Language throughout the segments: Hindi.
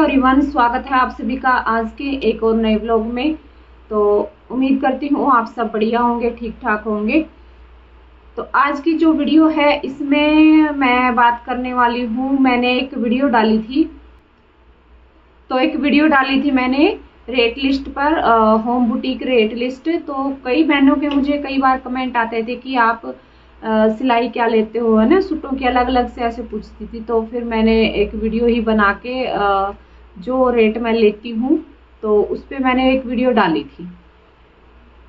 एवरीवन, स्वागत है आप सभी का आज के एक और नए व्लॉग में। तो उम्मीद करती हूँ आप सब बढ़िया होंगे, ठीक ठाक होंगे। तो आज की जो वीडियो है इसमें मैं बात करने वाली हूँ, मैंने एक वीडियो डाली थी मैंने रेट लिस्ट पर, होम बुटीक रेट लिस्ट। तो कई बहनों के मुझे कई बार कमेंट आते थे कि आप सिलाई क्या लेते हो, है ना, सूटों की अलग अलग से ऐसे पूछती थी। तो फिर मैंने एक वीडियो ही बना के जो रेट मैं लेती हूँ तो उस पर मैंने एक वीडियो डाली थी।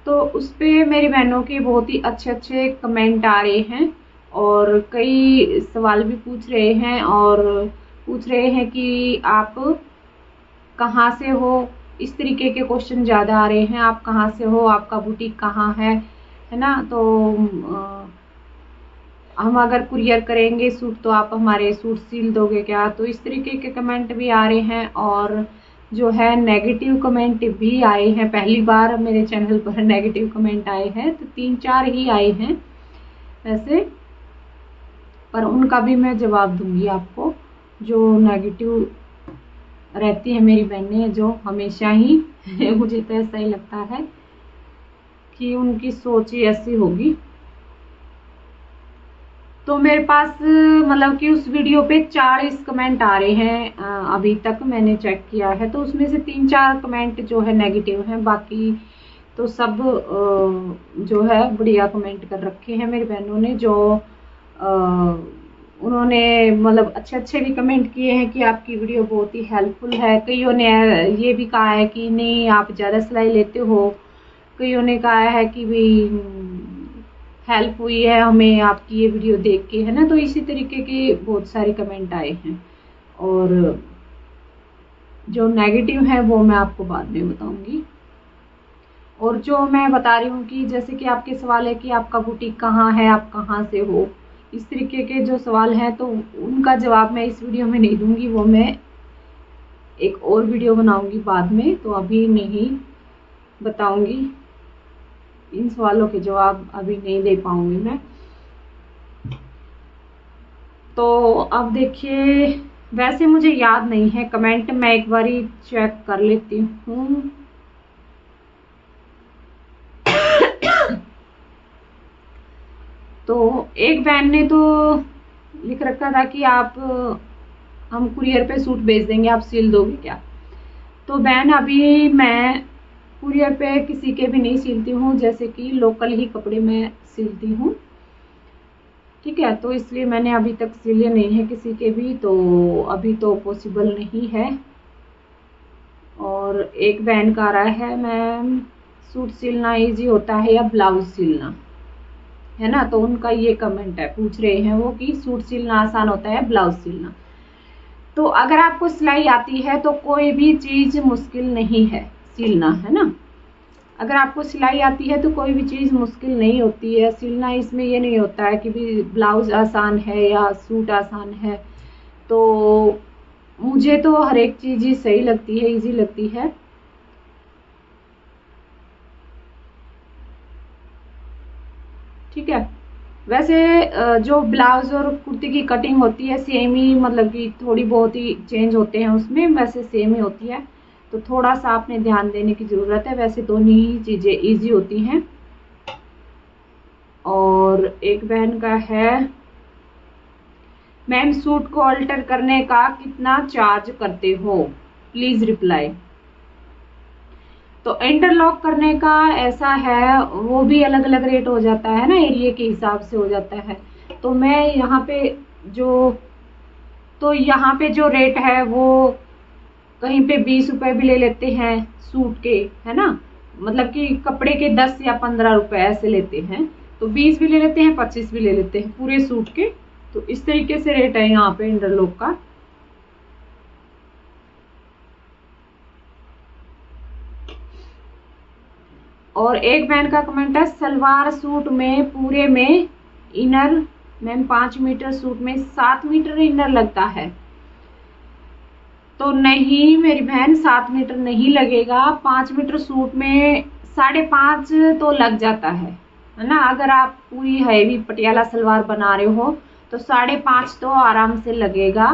तो उस पर मेरी बहनों के बहुत ही अच्छे अच्छे कमेंट आ रहे हैं और कई सवाल भी पूछ रहे हैं और पूछ रहे हैं कि आप कहाँ से हो, इस तरीके के क्वेश्चन ज़्यादा आ रहे हैं। आप कहाँ से हो, आपका बुटीक कहाँ है ना। तो हम अगर कुरियर करेंगे सूट तो आप हमारे सूट सिल दोगे क्या, तो इस तरीके के कमेंट भी आ रहे हैं। और जो है नेगेटिव कमेंट भी आए हैं, पहली बार मेरे चैनल पर नेगेटिव कमेंट आए हैं, तो 3-4 ही आए हैं वैसे, पर उनका भी मैं जवाब दूंगी आपको। जो नेगेटिव रहती है मेरी बहनें जो हमेशा ही मुझे तो ऐसा ही लगता है कि उनकी सोच ही ऐसी होगी। तो मेरे पास मतलब कि उस वीडियो पे 40 कमेंट आ रहे हैं, अभी तक मैंने चेक किया है। तो उसमें से 3-4 कमेंट जो है नेगेटिव हैं, बाकी तो सब जो है बढ़िया कमेंट कर रखे हैं मेरी बहनों ने। जो उन्होंने मतलब अच्छे अच्छे भी कमेंट किए हैं कि आपकी वीडियो बहुत ही हेल्पफुल है। कईयों ने ये भी कहा है कि नहीं आप ज़्यादा सिलाई लेते हो, कईयों ने कहा है कि भी हेल्प हुई है हमें आपकी ये वीडियो देख के, है ना। तो इसी तरीके के बहुत सारे कमेंट आए हैं और जो नेगेटिव है वो मैं आपको बाद में बताऊंगी। और जो मैं बता रही हूँ कि जैसे कि आपके सवाल है कि आपका बुटीक कहाँ है, आप कहाँ से हो, इस तरीके के जो सवाल हैं तो उनका जवाब मैं इस वीडियो में नहीं दूंगी, वो मैं एक और वीडियो बनाऊंगी बाद में। तो अभी नहीं बताऊंगी, इन सवालों के जवाब अभी नहीं दे पाऊंगी मैं। तो अब देखिए, वैसे मुझे याद नहीं है कमेंट, मैं एक बार चेक कर लेती हूँ। तो एक बहन ने तो लिख रखा था कि आप हम कुरियर पे सूट भेज देंगे, आप सिल दोगे क्या। तो बहन अभी मैं कुरियर पे किसी के भी नहीं सिलती हूँ, जैसे कि लोकल ही कपड़े मैं सिलती हूँ, ठीक है। तो इसलिए मैंने अभी तक सिले नहीं है किसी के भी, तो अभी तो पॉसिबल नहीं है। और एक बहन का रहा है मैम सूट सिलना इजी होता है या ब्लाउज सिलना, है ना। तो उनका ये कमेंट है, पूछ रहे हैं वो कि सूट सिलना आसान होता है ब्लाउज सिलना। तो अगर आपको सिलाई आती है तो कोई भी चीज मुश्किल नहीं है सिलना, है ना। अगर आपको सिलाई आती है तो कोई भी चीज़ मुश्किल नहीं होती है सिलना। इसमें ये नहीं होता है कि भी ब्लाउज आसान है या सूट आसान है। तो मुझे तो हर एक चीज़ ही सही लगती है, इजी लगती है। ठीक है। वैसे जो ब्लाउज और कुर्ती की कटिंग होती है सेम ही, मतलब कि थोड़ी बहुत ही चेंज होते हैं उसमें, वैसे सेम ही होती है। तो थोड़ा सा आपने ध्यान देने की ज़रूरत है। वैसे दोनों ही चीज़ें इजी होती हैं। और एक बहन का है मैम सूट को अल्टर करने का कितना चार्ज करते हो, प्लीज रिप्लाई। तो इंटरलॉक करने का ऐसा है, वो भी अलग अलग रेट हो जाता है ना, एरिया के हिसाब से हो जाता है। तो मैं यहाँ पे यहाँ पे जो रेट है वो कहीं पे 20 रुपए भी ले लेते हैं सूट के, है ना। मतलब कि कपड़े के 10 या 15 रुपए ऐसे लेते हैं। तो 20 भी ले लेते हैं, 25 भी ले लेते हैं पूरे सूट के। तो इस तरीके से रेट है यहाँ पे इंटरलॉक का। और एक बहन का कमेंट है सलवार सूट में पूरे में इनर मैम 5 मीटर सूट में 7 मीटर इनर लगता है। तो नहीं मेरी बहन, 7 मीटर नहीं लगेगा। 5 मीटर सूट में 5.5 तो लग जाता है ना। अगर आप पूरी हैवी पटियाला सलवार बना रहे हो तो 5.5 तो आराम से लगेगा।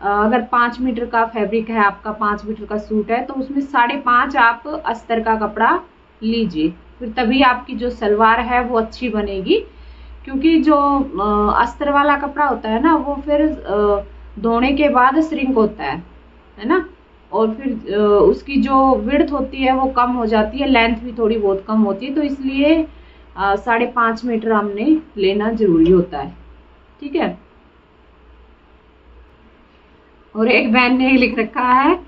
अगर 5 मीटर का फैब्रिक है, आपका 5 मीटर का सूट है, तो उसमें 5.5 आप अस्तर का कपड़ा लीजिए, फिर तभी आपकी जो सलवार है वो अच्छी बनेगी। क्योंकि जो अस्तर वाला कपड़ा होता है ना, वो फिर धोने के बाद श्रिंक होता है ना, और फिर उसकी जो विड्थ होती है वो कम हो जाती है, लेंथ भी थोड़ी बहुत कम होती है, तो इसलिए 5.5 मीटर हमने लेना जरूरी होता है। ठीक है। और एक बहन ने लिख रखा है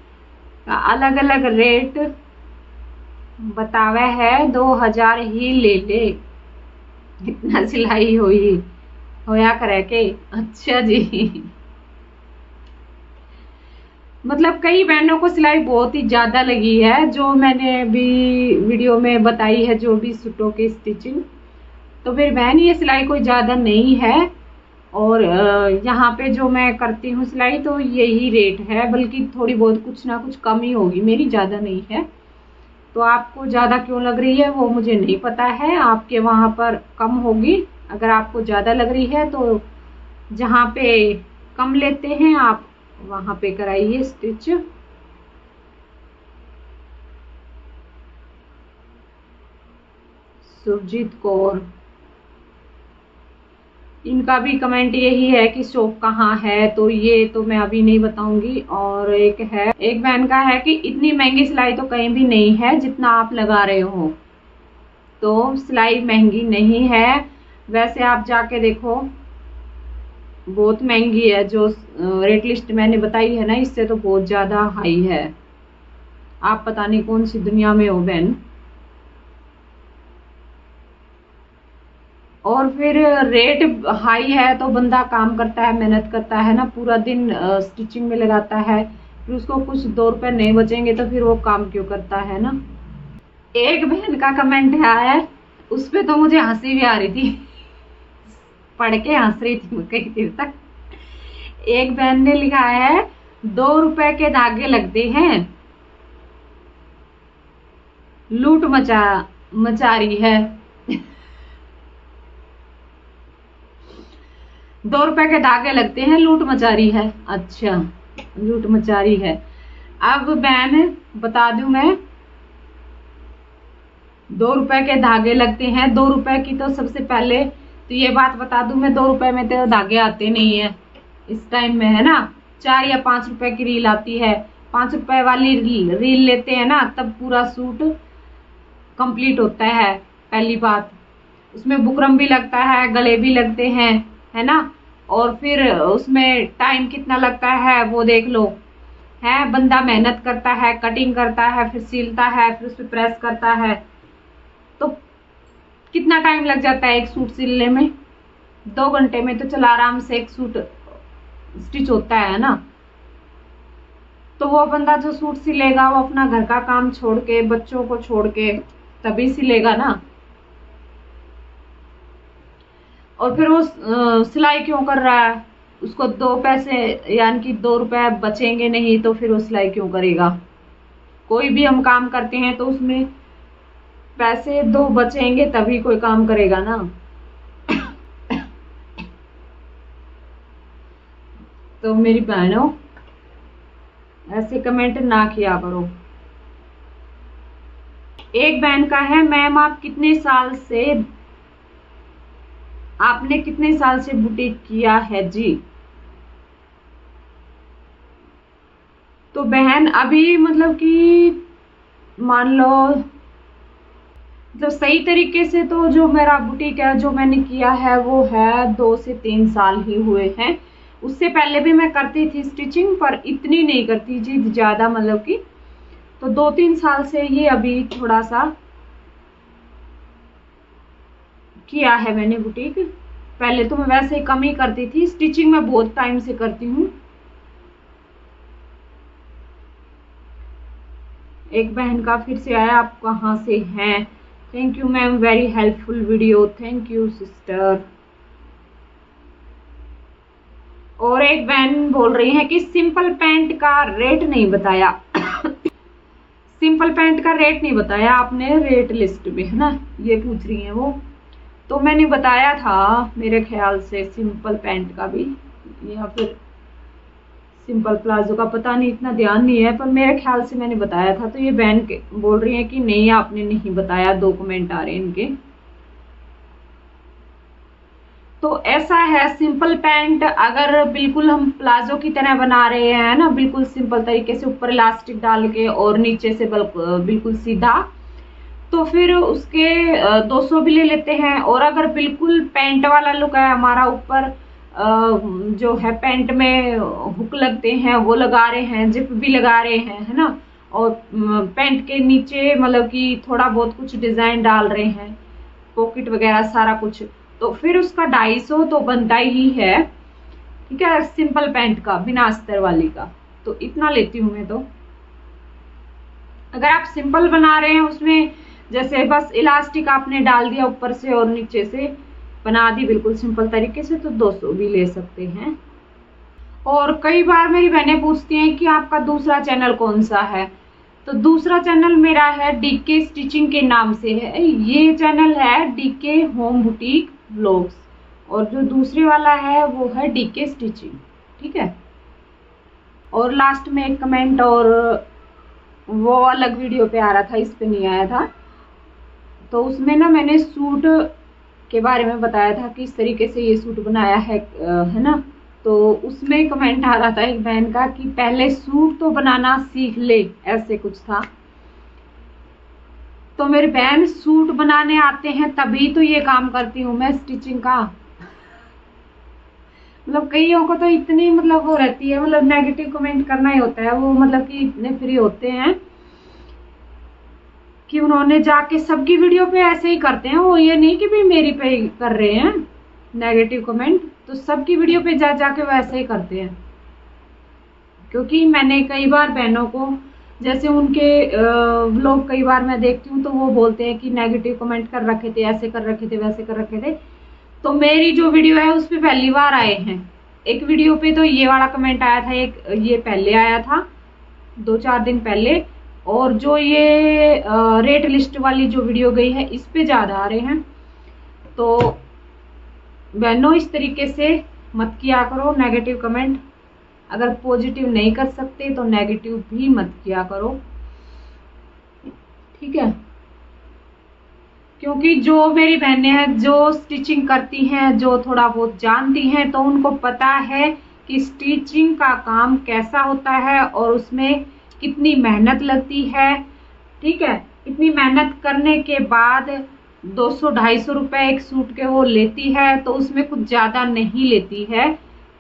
अलग अलग रेट बतावे है, 2000 ही ले ले, इतना सिलाई होया करे के। अच्छा जी। मतलब कई बहनों को सिलाई बहुत ही ज्यादा लगी है, जो मैंने भी वीडियो में बताई है, जो भी सूटों की स्टिचिंग। तो फिर बहन ये सिलाई कोई ज्यादा नहीं है, और यहाँ पे जो मैं करती हूँ सिलाई तो यही रेट है, बल्कि थोड़ी बहुत कुछ ना कुछ कम ही होगी मेरी, ज्यादा नहीं है। तो आपको ज्यादा क्यों लग रही है वो मुझे नहीं पता है, आपके वहां पर कम होगी। अगर आपको ज्यादा लग रही है तो जहाँ पे कम लेते हैं आप वहां पे कराइए स्टिच। सुरजीत कौर, इनका भी कमेंट यही है कि शॉप कहाँ है, तो ये तो मैं अभी नहीं बताऊंगी। और एक बहन का है कि इतनी महंगी सिलाई तो कहीं भी नहीं है जितना आप लगा रहे हो। तो सिलाई महंगी नहीं है, वैसे आप जाके देखो बहुत महंगी है, जो रेट लिस्ट मैंने बताई है ना, इससे तो बहुत ज्यादा हाई है। आप पता नहीं कौन सी दुनिया में हो बहन। और फिर रेट हाई है तो बंदा काम करता है, मेहनत करता है ना, पूरा दिन स्टिचिंग में लगाता है, फिर उसको कुछ 2 रुपए नहीं बचेंगे तो फिर वो काम क्यों करता है ना। एक बहन का कमेंट आया है, उस पे तो मुझे हंसी भी आ रही थी, पढ़ के हंस रही थी मैं कई देर तक। एक बहन ने लिखा है 2 रुपए के धागे लगते हैं, लूट मचा रही है। 2 रुपए के धागे लगते हैं, लूट मचा रही है। अच्छा, लूट मचा रही है। अब बहन बता दूं मैं, 2 रुपए के धागे लगते हैं, 2 रुपए की तो सबसे पहले तो ये बात बता दूं मैं, 2 रुपए में तो धागे आते नहीं है इस टाइम में, है ना। 4 या 5 रुपए की रील आती है, 5 रुपए वाली रील लेते हैं ना, तब पूरा सूट कंप्लीट होता है। पहली बात, उसमें बुकरम भी लगता है, गले भी लगते हैं, है ना। और फिर उसमें टाइम कितना लगता है वो देख लो, है। बंदा मेहनत करता है, कटिंग करता है, फिर सिलता है, फिर उस पर प्रेस करता है, तो कितना टाइम लग जाता है एक सूट सिलने में। 2 घंटे में तो चला आराम से एक सूट स्टिच होता है ना। तो वो बंदा जो सूट सिलेगा वो अपना घर का काम छोड़ के, बच्चों को छोड़ के तभी सिलेगा ना। और फिर वो सिलाई क्यों कर रहा है, उसको 2 पैसे यानी कि 2 रुपए बचेंगे नहीं तो फिर वो सिलाई क्यों करेगा। कोई भी हम काम करते हैं तो उसमें पैसे 2 बचेंगे तभी कोई काम करेगा ना। तो मेरी बहनों ऐसे कमेंट ना किया करो। एक बहन का है, मैम आपने कितने साल से बुटीक किया है जी। तो बहन अभी मतलब कि मान लो, मतलब सही तरीके से तो जो मेरा बुटीक है, जो मैंने किया है वो है 2 से 3 साल ही हुए हैं। उससे पहले भी मैं करती थी स्टिचिंग, पर इतनी नहीं करती जी ज्यादा, मतलब कि तो 2-3 साल से ही अभी थोड़ा सा किया है मैंने बुटीक। पहले तो मैं वैसे कम ही करती थी, स्टिचिंग मैं बहुत टाइम से करती हूँ। एक बहन का फिर से आया, आप कहाँ से हैं। Thank you ma'am, very helpful video, thank you sister. और एक बहन बोल रही है कि सिंपल पैंट का रेट नहीं बताया। सिंपल पैंट का रेट नहीं बताया आपने रेट लिस्ट में, है ना, ये पूछ रही है वो। तो मैंने बताया था मेरे ख्याल से सिंपल पैंट का भी, या फिर सिंपल प्लाजो का पता नहीं, इतना ध्यान नहीं है, पर मेरे ख्याल से मैंने बताया था। तो ये बहन बोल रही है कि नहीं आपने नहीं बताया, 2 कमेंट आ रहे हैं इनके। तो ऐसा है सिंपल पैंट, अगर बिल्कुल हम प्लाजो की तरह बना रहे हैं ना, बिल्कुल सिंपल तरीके से ऊपर इलास्टिक डाल के और नीचे से बिल्कुल सीधा, तो फिर उसके 200 भी ले लेते हैं। और अगर बिल्कुल पैंट वाला लुक है हमारा, ऊपर जो है पैंट में हुक लगते हैं वो लगा रहे हैं, जिप भी लगा रहे हैं, है ना, और पैंट के नीचे मतलब कि थोड़ा बहुत कुछ डिजाइन डाल रहे हैं, पॉकेट वगैरह सारा कुछ, तो फिर उसका 250 तो बनता ही है। ठीक है, सिंपल पैंट का, बिना अस्तर वाली का, तो इतना लेती हूँ मैं। तो अगर आप सिंपल बना रहे हैं, उसमें जैसे बस इलास्टिक आपने डाल दिया ऊपर से और नीचे से बना दी बिल्कुल सिंपल तरीके से, तो 200 भी ले सकते हैं। और कई बार मेरी बहनें पूछती हैं कि आपका दूसरा चैनल कौन सा है, तो दूसरा चैनल मेरा है डीके स्टिचिंग के नाम से है। ये चैनल है डीके होम बुटीक व्लॉग्स, और जो दूसरे वाला है वो है डीके स्टिचिंग। ठीक है, और लास्ट में एक कमेंट और वो अलग वीडियो पे आ रहा था, इस पे नहीं आया था, तो उसमें ना मैंने सूट के बारे में बताया था कि इस तरीके से ये सूट बनाया है ना, तो उसमें कमेंट आ रहा था एक बहन का कि पहले सूट तो बनाना सीख ले, ऐसे कुछ था। तो मेरी बहन, सूट बनाने आते हैं तभी तो ये काम करती हूँ मैं स्टिचिंग का। मतलब कईयों को तो इतनी मतलब वो रहती है, मतलब नेगेटिव कमेंट करना ही होता है, वो मतलब कि इतने फ्री होते हैं कि उन्होंने जाके सबकी वीडियो पे ऐसे ही करते हैं। वो ये नहीं कि भाई मेरी पे कर रहे हैं नेगेटिव कमेंट, तो सबकी वीडियो पे जा जाके वो ऐसे ही करते हैं। क्योंकि मैंने कई बार बहनों को, जैसे उनके व्लॉग कई बार मैं देखती हूँ, तो वो बोलते हैं कि नेगेटिव कमेंट कर रखे थे, ऐसे कर रखे थे, वैसे कर रखे थे। तो मेरी जो वीडियो है उस पर पहली बार आए हैं। एक वीडियो पे तो ये वाला कमेंट आया था, एक ये पहले आया था 2-4 दिन पहले, और जो ये रेट लिस्ट वाली जो वीडियो गई है इस पे ज्यादा आ रहे हैं। तो बहनों, इस तरीके से मत किया करो नेगेटिव कमेंट। अगर पॉजिटिव नहीं कर सकते तो नेगेटिव भी मत किया करो। ठीक है, क्योंकि जो मेरी बहनें हैं जो स्टिचिंग करती हैं, जो थोड़ा बहुत जानती हैं, तो उनको पता है कि स्टिचिंग का काम कैसा होता है और उसमें कितनी मेहनत लगती है। ठीक है, इतनी मेहनत करने के बाद 200-250 रुपए एक सूट के वो लेती है, तो उसमें कुछ ज्यादा नहीं लेती है।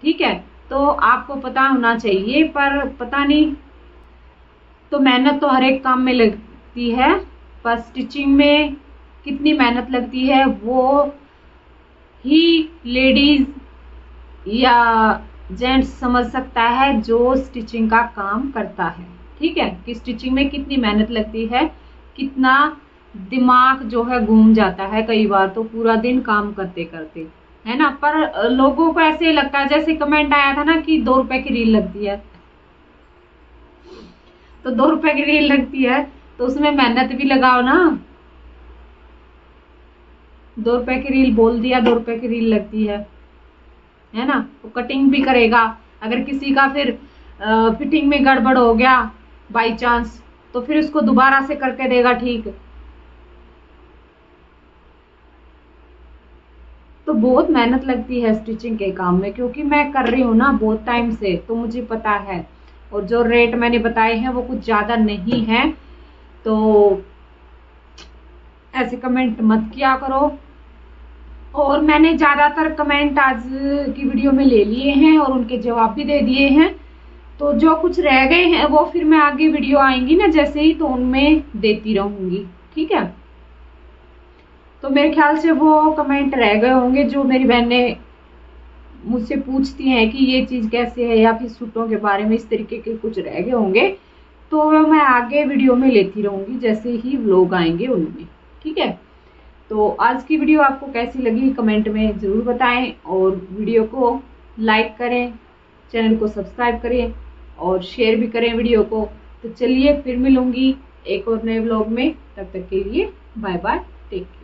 ठीक है, तो आपको पता होना चाहिए, पर पता नहीं। तो मेहनत तो हर एक काम में लगती है, पर स्टिचिंग में कितनी मेहनत लगती है वो ही लेडीज या जेंट्स समझ सकता है जो स्टिचिंग का काम करता है। ठीक है, कि स्टिचिंग में कितनी मेहनत लगती है, कितना दिमाग जो है घूम जाता है कई बार, तो पूरा दिन काम करते करते, है ना। पर लोगों को ऐसे लगता है, जैसे कमेंट आया था ना कि 2 रुपए की रील लगती है, तो 2 रुपए की रील लगती है तो उसमें मेहनत भी लगाओ ना। 2 रुपए की रील बोल दिया, 2 रुपए की रील लगती है ना। तो कटिंग भी करेगा, अगर किसी का फिर फिटिंग में गड़बड़ हो गया बाई चांस, तो फिर उसको दोबारा से करके देगा ठीक। तो बहुत मेहनत लगती है स्टिचिंग के काम में, क्योंकि मैं कर रही हूँ ना बहुत टाइम से, तो मुझे पता है। और जो रेट मैंने बताए हैं वो कुछ ज्यादा नहीं है, तो ऐसे कमेंट मत किया करो। और मैंने ज्यादातर कमेंट आज की वीडियो में ले लिए हैं और उनके जवाब भी दे दिए हैं। तो जो कुछ रह गए हैं वो फिर मैं आगे वीडियो आएंगी ना जैसे ही, तो उनमें देती रहूंगी। ठीक है, तो मेरे ख्याल से वो कमेंट रह गए होंगे जो मेरी बहनें मुझसे पूछती हैं कि ये चीज कैसे है, या फिर सूटों के बारे में इस तरीके के कुछ रह गए होंगे, तो मैं आगे वीडियो में लेती रहूंगी जैसे ही व्लॉग आएंगे उनमें। ठीक है, तो आज की वीडियो आपको कैसी लगी कमेंट में जरूर बताएं, और वीडियो को लाइक करें, चैनल को सब्सक्राइब करें और शेयर भी करें वीडियो को। तो चलिए फिर मिलूंगी एक और नए व्लॉग में, तब तक के लिए बाय बाय, टेक केयर।